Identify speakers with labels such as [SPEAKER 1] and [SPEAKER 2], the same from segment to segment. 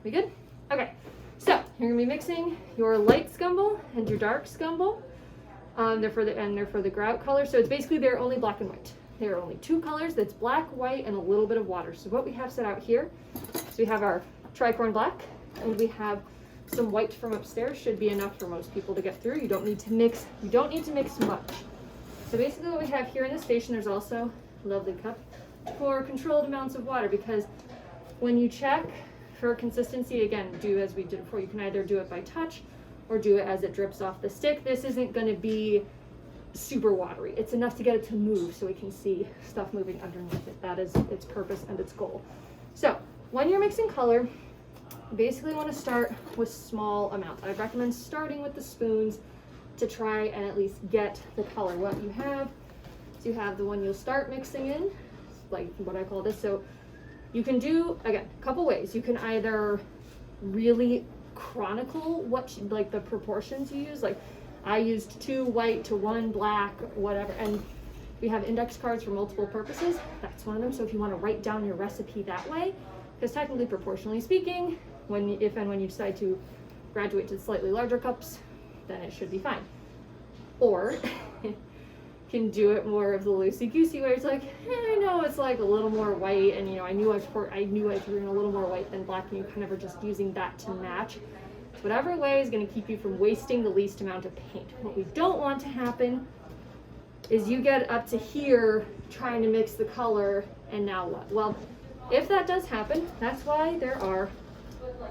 [SPEAKER 1] We good? Okay, so you're gonna be mixing your light Scumble and your dark Scumble. They're for the Grout color. So it's basically they're only black and white. There are only two colors. That's black, white, and a little bit of water. So what we have set out here, so we have our tricorn black, and we have some white from upstairs. Should be enough for most people to get through. You don't need to mix. You don't need to mix much. So basically, what we have here in the station, there's also a lovely cup for controlled amounts of water, because when you check for consistency, again, do as we did before. You can either do it by touch or do it as it drips off the stick. This isn't going to be super watery. It's enough to get it to move so we can see stuff moving underneath it. That is its purpose and its goal. So when you're mixing color, you basically want to start with small amounts. I recommend starting with the spoons to try and at least get the color. What you have is you have the one you'll start mixing in, like what I call this. So you can do, again, a couple ways. You can either really chronicle like the proportions you use. Like I used 2 white to 1 black, whatever, and we have index cards for multiple purposes. That's one of them. So if you want to write down your recipe that way, because technically, proportionally speaking, if and when you decide to graduate to slightly larger cups, then it should be fine. Or can do it more of the loosey-goosey where it's like, I know it's like a little more white, and I knew I threw in a little more white than black, and you kind of are just using that to match. So whatever way is going to keep you from wasting the least amount of paint. What we don't want to happen is you get up to here trying to mix the color, and now what? Well, if that does happen, that's why there are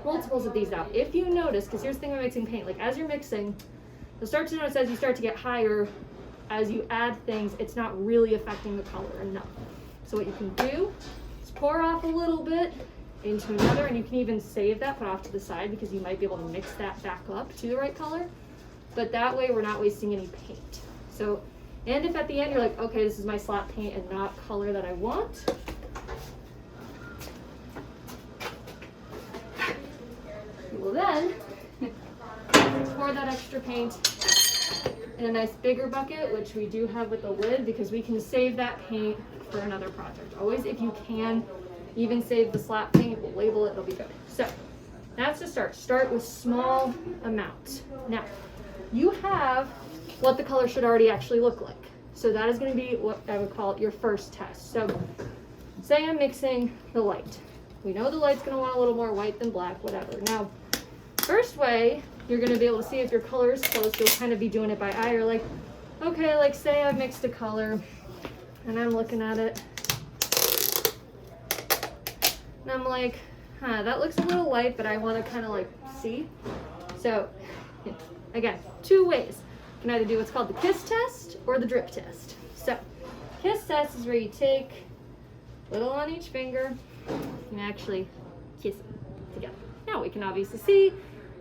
[SPEAKER 1] multiples of these out. If you notice, because here's the thing about mixing paint, like as you're mixing, you'll start to notice as you start to get higher, as you add things, it's not really affecting the color enough. So what you can do is pour off a little bit into another, and you can even save that, put off to the side, because you might be able to mix that back up to the right color. But that way we're not wasting any paint. So, and if at the end you're like, okay, this is my slap paint and not color that I want, you will then pour that extra paint in a nice bigger bucket, which we do have with the lid, because we can save that paint for another project. Always, if you can, even save the slap paint, we'll label it, it'll be good. So that's to start. Start with small amounts. Now, you have what the color should already actually look like. So that is going to be what I would call your first test. So say I'm mixing the light. We know the light's going to want a little more white than black, whatever. Now, first way you're going to be able to see if your color is close, you'll kind of be doing it by eye. You're like, okay, like say I've mixed a color and I'm looking at it and I'm like, that looks a little light, but I want to kind of like see. So again, 2 ways. You can either do what's called the kiss test or the drip test. So kiss test is where you take a little on each finger and actually kiss them together. Now we can obviously see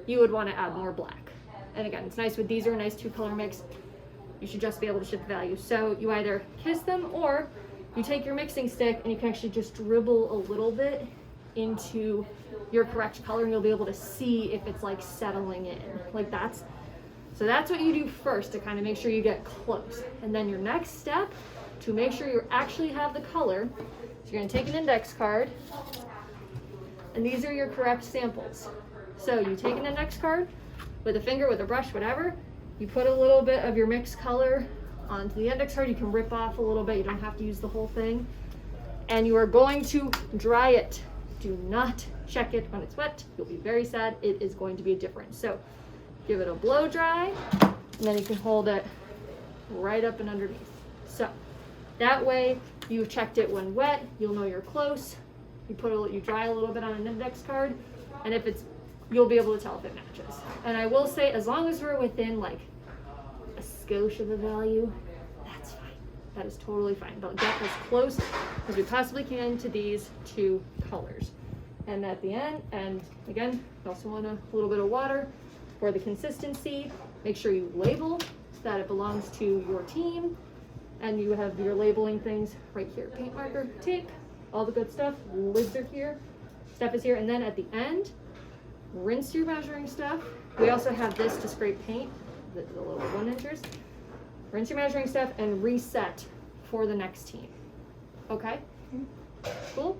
[SPEAKER 1] you would want to add more black. And again, it's nice with these are a nice 2-color mix. You should just be able to shift the value. So you either kiss them or you take your mixing stick and you can actually just dribble a little bit into your correct color, and you'll be able to see if it's like settling in. Like that's what you do first to kind of make sure you get close. And then your next step to make sure you actually have the color, so you're going to take an index card, and these are your correct samples. So you take an index card with a finger, with a brush, whatever, you put a little bit of your mixed color onto the index card. You can rip off a little bit, you don't have to use the whole thing. And you are going to dry it. Do not check it when it's wet. You'll be very sad. It is going to be different. So give it a blow dry, and then you can hold it right up and underneath. So that way you've checked it when wet, you'll know you're close. You dry a little bit on an index card, and if it's, you'll be able to tell if it matches. And I will say, as long as we're within like a skosh of a value, that's fine. That is totally fine. But get as close as we possibly can to these 2 colors. And at the end, and again, you also want a little bit of water for the consistency. Make sure you label that it belongs to your team, and you have your labeling things right here. Paint marker, tape, all the good stuff. Lids are here, stuff is here. And then at the end, rinse your measuring stuff. We also have this to scrape paint, the little 1-inchers. Rinse your measuring stuff and reset for the next team. Okay? Cool?